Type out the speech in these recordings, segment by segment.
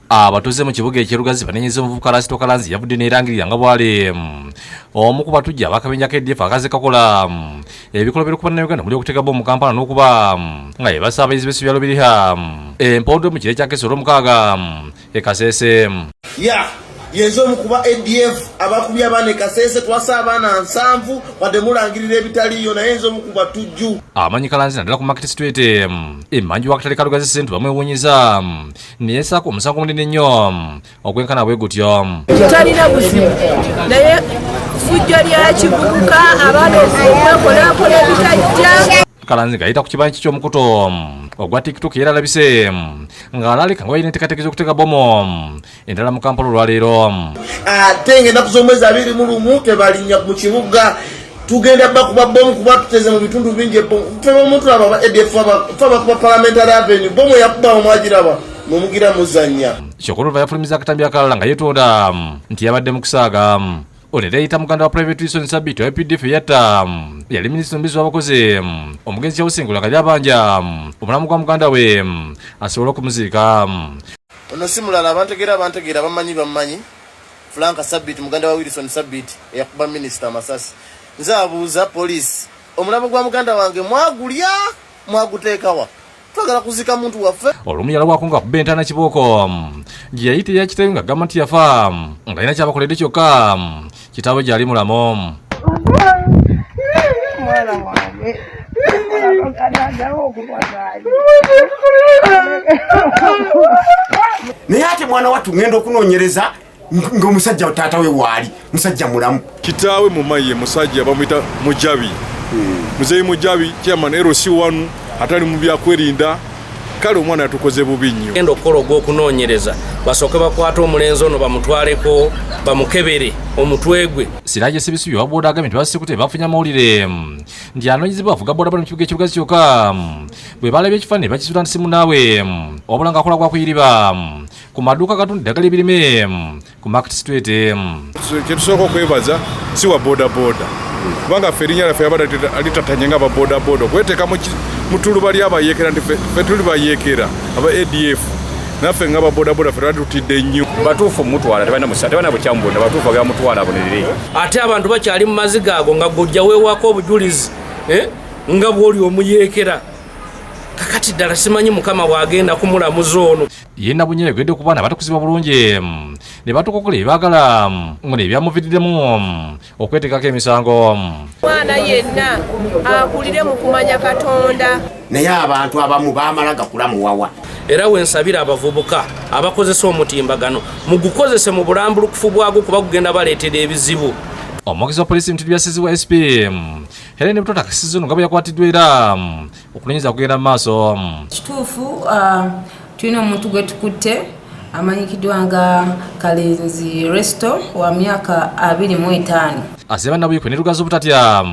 abatuze mu kibuga ekirugazi banenyeze omuvubuka Lasito Kalanzi yavudde nerangirira nga bwali omu ku batujja abakabenja KDF akaze kakola ebikolo by'okuba na Uganda muli okutega bomu Kampala n'okuba nga yebasa abayizi b'essomero biriha empondo mu kire kya Kesoro mukaaga Kasese yenzo mukuba ADF abakubya abane Kasese twasa abana 7 wadde mulangirira ebitaliyo na yenzo mukuba tujju amanyi Kalanzi nadala ku Market Street emanju wakatale kalugazi sentu bamwe wonyiza niyesa ku musango munene nnyo okwenkana bwe gutyo talina buzibu naye fujjo lya kibuguka abana okukola ebitajja Kalanzi gaita ku kibanyi ky'omukuto ogwa TikTok era labise nga alalika nga bayina enteekateeka okutega bomu endala mu Kampala olwaleero ate ng'ennaku z'omwezi 21 tebalinya mu kibuga tugenda bakuba bomu kuba tuteze mu bitundu bingi feba omuntu aba ADF faba parliamentary avenue bomu yakuba omwagiraba mumugira muzanya kyokolo yafulumiza akatambi akalala nga yeetonda nti yabadde mu kusaaga Olera yita muganda wa Private Wilson Sabiti wa PDF yatta yali minisita mbizi w'abakozi omugenzi kyawusingula nga lyabanja omulamu gwa muganda we asobola okumuziika ono si mulala abantegeera bamanyi Franka Sabiti muganda wa Wilson Sabiti eyakuba minisita Masasi nze abuuza poliisi omulamu gwa muganda wange mwaguteekawa twagala kuzika muntu waffe olumuyala wako nga kubentana kibooko gye yayite yakitayo nga gavumenti yafa nga alina kyabakoledde kyokka kitaawe gyali mulamu naye ate mwana wattu ngenda okunoonyereza ng'omusajja taata we waali musajja mulamu kitaawe mumaye musajja bamuyita Mujabi muzeyi Mujabi chairman LC1 atali mu byakwerinda kale omwana yatukoze bubi nnyo genda okukola ogw'okunoonyereza basooke bakwata omulenzi ono bamutwaleko bamukebere omutwe gwe Siraje Sibisi wa boda agambye basikute bafunya amawulire ndi anoonyezebwa avuga boda mu kibuga ekirugazi kyokka bwe balabye ekifaananyi bakisula nsimu naawe wabula nga akola gwakuyiriba ku maduuka gatunda eddagala ebirime ku Market Street kyetusooka okwebaza si wa boda kubanga ffe erinnya lyaffe yabadde alitatanye nga ababoda okweteeka mu tuluba lyabayeekera nti ffe tuli bayeekera aba ADF naffe nga ababoda ffe twali tutidde nnyo batuufu mutwala tebana bukyamu bonna batuufu agamutwala abonerere ate abantu bakyali mu maziga ago nga gojja weewako obujulizi nga bw'oli omuyeekera kakati ddala simanyi mukama bw'agenda kumulamuza ono yenna bunyere gwedde ku baana batukuzibwa bulungi ne batukokola ebyagala ng'ono ebyamuviiriddemu okweteekako emisango mwana yenna akulire mu kumanya Katonda naye abantu abamu baamala gakulamuwawa era wensabira abavubuka abakozesa omutimbagano mugukozese mu bulambulukufu bwagwo kuba gugenda baleetera ebizibu omwogezi wa poliisi Mutidi Byasizibwa SP Helene Butota akasiza nga bwe yakwatiddwa era okunoonyeza kugenda mu maaso kituufu tulina omuntu gwe tukutte amanyikiddwa nga Kalenzi Resto wa myaka 25 aseba nabuyikwe nerugaza obutatya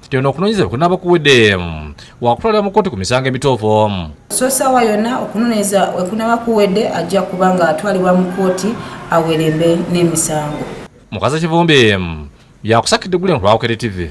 tyona okunoonyeza kunaaba kuwedde wakutwalira mu kkooti ku misango emituufu so sawa yonna okunoonyeza wekunaba kuwedde ajja kuba nga atwalibwa mu kkooti awerembe n'emisango mukaza Kivumbi yakusakidde gule lwawukere TV